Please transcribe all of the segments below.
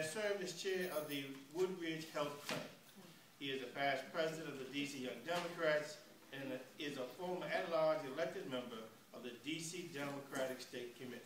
has served as chair of the Woodridge Health Plan. He is a past president of the D.C. Young Democrats and is a former at-large elected member of the D.C. Democratic State Committee.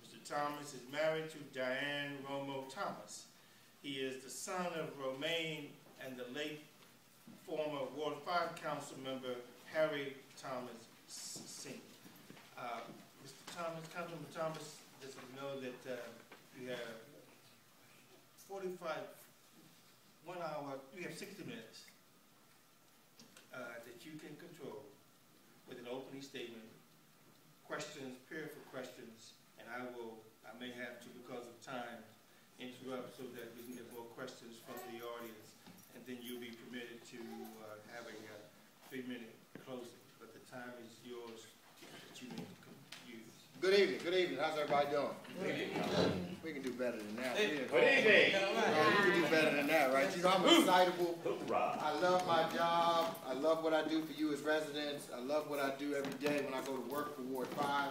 Mr. Thomas is married to Diane Romo Thomas. He is the son of Romaine and the late former Ward 5 Council member Harry Thomas Sr. Mr. Thomas, Councilman Thomas, just know that you have 1 hour, you have 60 minutes that you can control with an opening statement, questions, period for questions, and I may have to, because of time, interrupt so that we can get more questions from the audience, and then you'll be permitted to have a 3-minute closing, but the time is yours that you need to use. Good evening. Good evening. How's everybody doing? Good evening. We can do better than that. Good evening. We can do better than that, right? You know, I'm excitable. I love my job. I love what I do for you as residents. I love what I do every day when I go to work for Ward 5,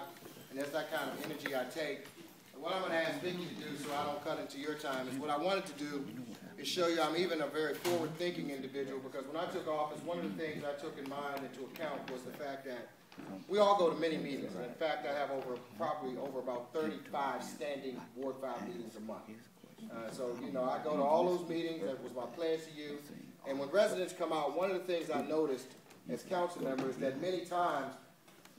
and that's that kind of energy I take. And what I'm going to ask Vicki to do, so I don't cut into your time, is what I wanted to do is show you I'm even a very forward-thinking individual, because when I took office, one of the things I took in mind into account was the fact that we all go to many meetings. In fact, I have probably over about 35 standing Ward 5 meetings a month. So, you know, I go to all those meetings. That was my pledge to you. And when residents come out, one of the things I noticed as council members is that many times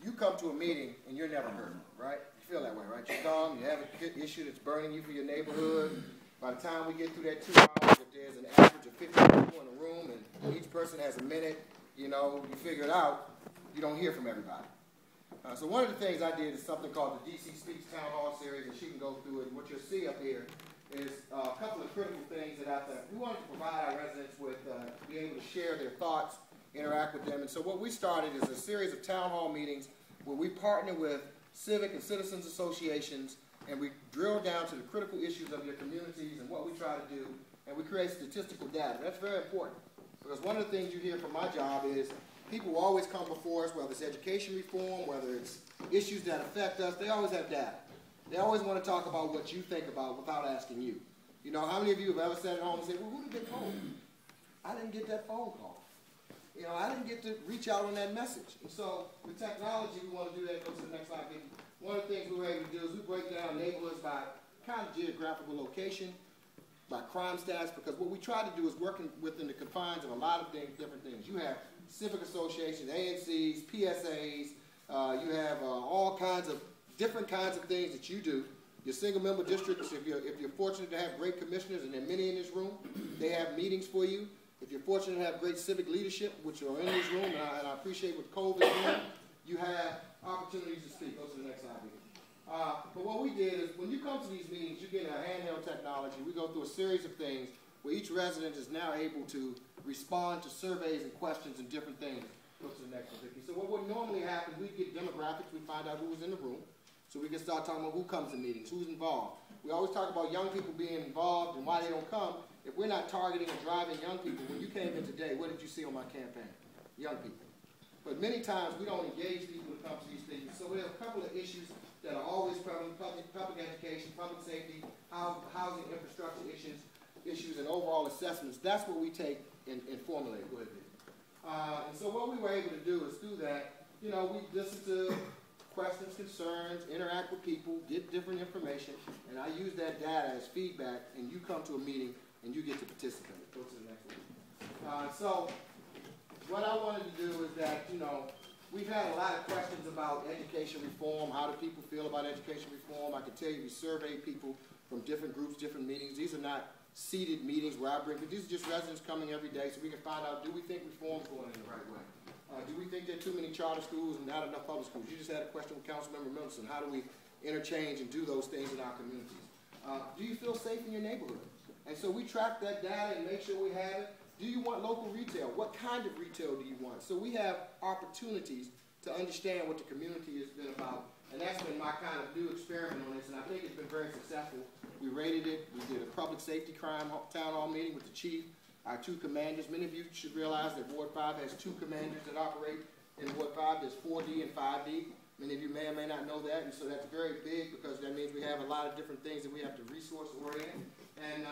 you come to a meeting and you're never heard, right? You feel that way, right? You come, you have an issue that's burning you for your neighborhood. By the time we get through that 2 hours, if there's an average of 50 people in a room and each person has a minute, you know, you figure it out. You don't hear from everybody. So one of the things I did is something called the DC Speaks Town Hall Series, and she can go through it. And what you'll see up here is a couple of critical things that I thought we wanted to provide our residents with, be able to share their thoughts, interact with them. And so what we started is a series of town hall meetings where we partner with civic and citizens associations, and we drill down to the critical issues of your communities and what we try to do, and we create statistical data. That's very important, because one of the things you hear from my job is people will always come before us, whether it's education reform, whether it's issues that affect us. They always have data. They always want to talk about what you think about without asking you. You know, how many of you have ever sat at home and said, well, who did they call? I didn't get that phone call. You know, I didn't get to reach out on that message. And so with technology, we want to do that. Go to the next slide, Vicki. One of the things we were able to do is we break down neighborhoods by kind of geographical location, by crime stats, because what we try to do is working within the confines of a lot of different things. You have civic associations, ANCs, PSAs, you have all kinds of different kinds of things that you do. Your single member districts, if you're fortunate to have great commissioners, and there are many in this room, they have meetings for you. If you're fortunate to have great civic leadership, which are in this room, and I appreciate what Cove is doing, you have opportunities to speak. Go to the next slide, please. But what we did is, when you come to these meetings, you get a handheld technology. We go through a series of things where each resident is now able to respond to surveys and questions and different things. Go to the next one, Vicki. So what would normally happen, we get demographics, we find out who was in the room, so we can start talking about who comes to meetings, who's involved. We always talk about young people being involved and why they don't come. If we're not targeting and driving young people, when you came in today, what did you see on my campaign? Young people. But many times we don't engage people to come to these things. So we have a couple of issues that are always prevalent: public education, public safety, housing infrastructure issues, and overall assessments. That's what we take and formulate. Go ahead, and so what we were able to do is through that, you know, we listen to questions, concerns, interact with people, get different information, and I use that data as feedback, and you come to a meeting and you get to participate. Go to the next one. So what I wanted to do is that, you know, we've had a lot of questions about education reform. How do people feel about education reform? I can tell you we surveyed people from different groups, different meetings. These are not seated meetings where I bring, but these are just residents coming every day so we can find out, do we think reform's going in the right way? Do we think there are too many charter schools and not enough public schools? You just had a question with Councilmember Millicent. How do we interchange and do those things in our communities? Do you feel safe in your neighborhood? And so we track that data and make sure we have it. Do you want local retail? What kind of retail do you want? So we have opportunities to understand what the community has been about. And that's been my kind of new experiment on this, and I think it's been very successful. We rated it. We did a public safety crime town hall meeting with the chief, our 2 commanders. Many of you should realize that Ward 5 has 2 commanders that operate in Ward 5. There's 4D and 5D. Many of you may or may not know that, and so that's very big because that means we have a lot of different things that we have to resource orient. And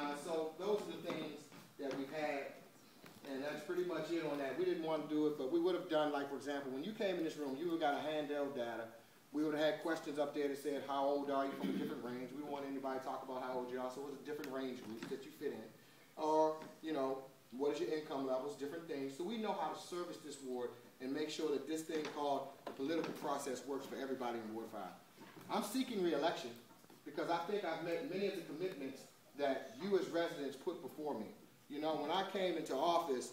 did on that. We didn't want to do it, but we would have done, like, for example, when you came in this room, you would have got a handheld data. We would have had questions up there that said, how old are you, from a different range. We don't want anybody to talk about how old you are, so it was a different range groups that you fit in. Or, you know, what is your income levels, different things. So we know how to service this ward and make sure that this thing called the political process works for everybody in Ward 5. I'm seeking re-election because I think I've met many of the commitments that you as residents put before me. You know, when I came into office,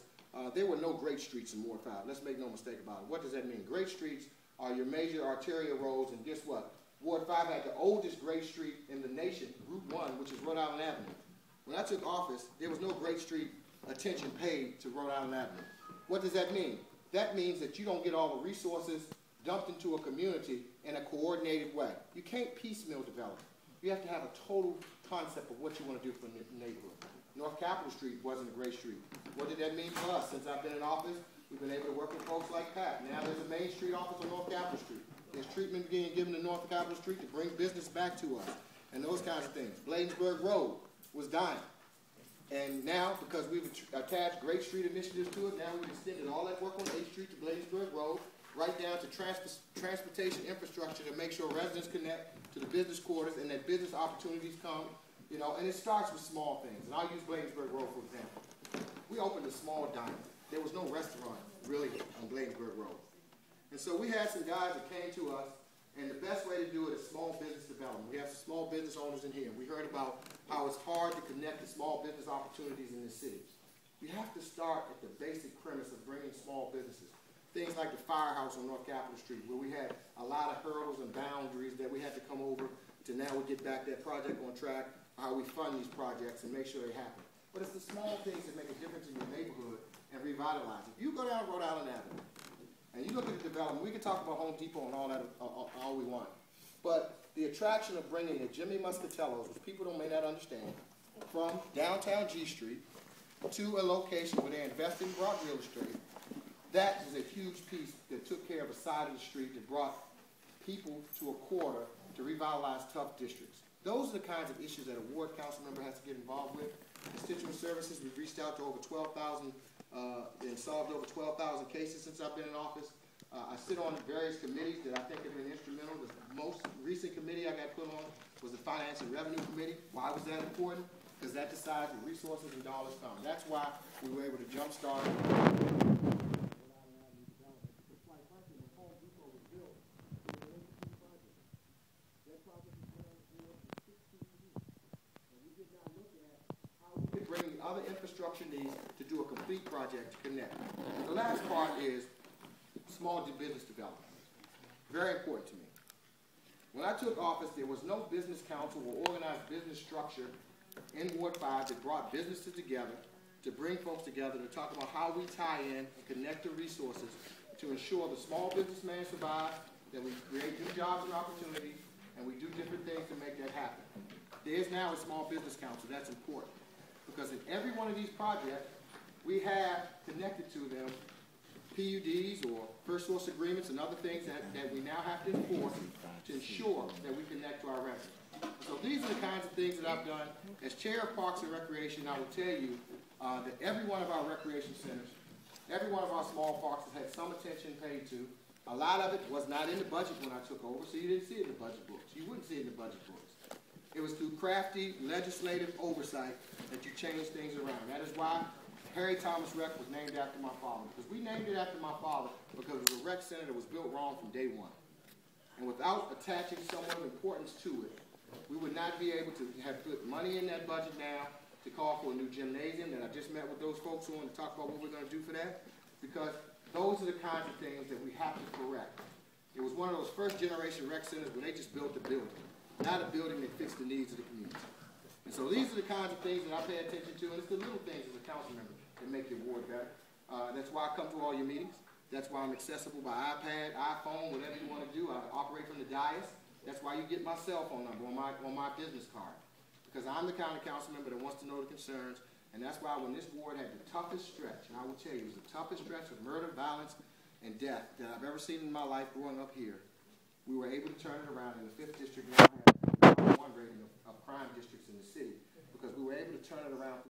there were no great streets in Ward 5. Let's make no mistake about it. What does that mean? Great streets are your major arterial roads, and guess what? Ward 5 had the oldest great street in the nation, Route 1, which is Rhode Island Avenue. When I took office, there was no great street attention paid to Rhode Island Avenue. What does that mean? That means that you don't get all the resources dumped into a community in a coordinated way. You can't piecemeal development. You have to have a total concept of what you want to do for the neighborhood. North Capitol Street wasn't a great street. What did that mean for us? Since I've been in office, we've been able to work with folks like Pat. Now there's a Main Street office on North Capitol Street. There's treatment being given to North Capitol Street to bring business back to us and those kinds of things. Bladensburg Road was dying. And now, because we've attached great street initiatives to it, now we've extended all that work on 8th Street to Bladensburg Road, right down to transportation infrastructure to make sure residents connect to the business quarters and that business opportunities come, you know, and it starts with small things. And I'll use Bladensburg Road, for example. We opened a small diner. There was no restaurant, really, on Bladensburg Road. And so we had some guys that came to us, and the best way to do it is small business development. We have some small business owners in here. We heard about how it's hard to connect to small business opportunities in this city. We have to start at the basic premise of bringing small businesses. Things like the firehouse on North Capitol Street, where we had a lot of hurdles and boundaries that we had to come over to now we get back that project on track, how we fund these projects and make sure they happen. But it's the small things that make a difference in your neighborhood and revitalize it. If you go down Rhode Island Avenue and you look at the development, we can talk about Home Depot and all that all we want. But the attraction of bringing the Jimmy Muscatellos, which people may not understand, from downtown G Street to a location where they're investing in broad real estate, that was a huge piece that took care of a side of the street that brought people to a quarter to revitalize tough districts. Those are the kinds of issues that a ward council member has to get involved with. Constituent services, we've reached out to over 12,000 and solved over 12,000 cases since I've been in office. I sit on various committees that I think have been instrumental. The most recent committee I got put on was the Finance and Revenue Committee. Why was that important? Because that decides the resources and dollars come. That's why we were able to jumpstart bringing other infrastructure needs to do a complete project to connect. And the last part is small business development. Very important to me. When I took office, there was no business council or organized business structure in Ward 5 that brought businesses together to bring folks together to talk about how we tie in and connect the resources to ensure the small businessman survives, that we create new jobs and opportunities, and we do different things to make that happen. There is now a small business council. That's important. Because in every one of these projects, we have connected to them PUDs or first source agreements and other things that we now have to enforce to ensure that we connect to our residents. So these are the kinds of things that I've done. As chair of Parks and Recreation, I will tell you that every one of our recreation centers, every one of our small parks has had some attention paid to. A lot of it was not in the budget when I took over, so you didn't see it in the budget books. You wouldn't see it in the budget books. It was through crafty legislative oversight that you change things around. That is why Harry Thomas Rec was named after my father. Because we named it after my father because it was a rec center that was built wrong from day one. And without attaching someone of importance to it, we would not be able to have put money in that budget now to call for a new gymnasium that I just met with those folks who want to talk about what we're going to do for that. Because those are the kinds of things that we have to correct. It was one of those first generation rec centers where they just built the building. Not a building that fits the needs of the community. And so these are the kinds of things that I pay attention to, and it's the little things as a council member that make your ward better. That's why I come to all your meetings. That's why I'm accessible by iPad, iPhone, whatever you want to do. I operate from the dais. That's why you get my cell phone number on my business card. Because I'm the kind of council member that wants to know the concerns, and that's why when this ward had the toughest stretch, and I will tell you, it was the toughest stretch of murder, violence, and death that I've ever seen in my life growing up here, we were able to turn it around in the 5th district now. One rating of crime districts in the city because we were able to turn it around.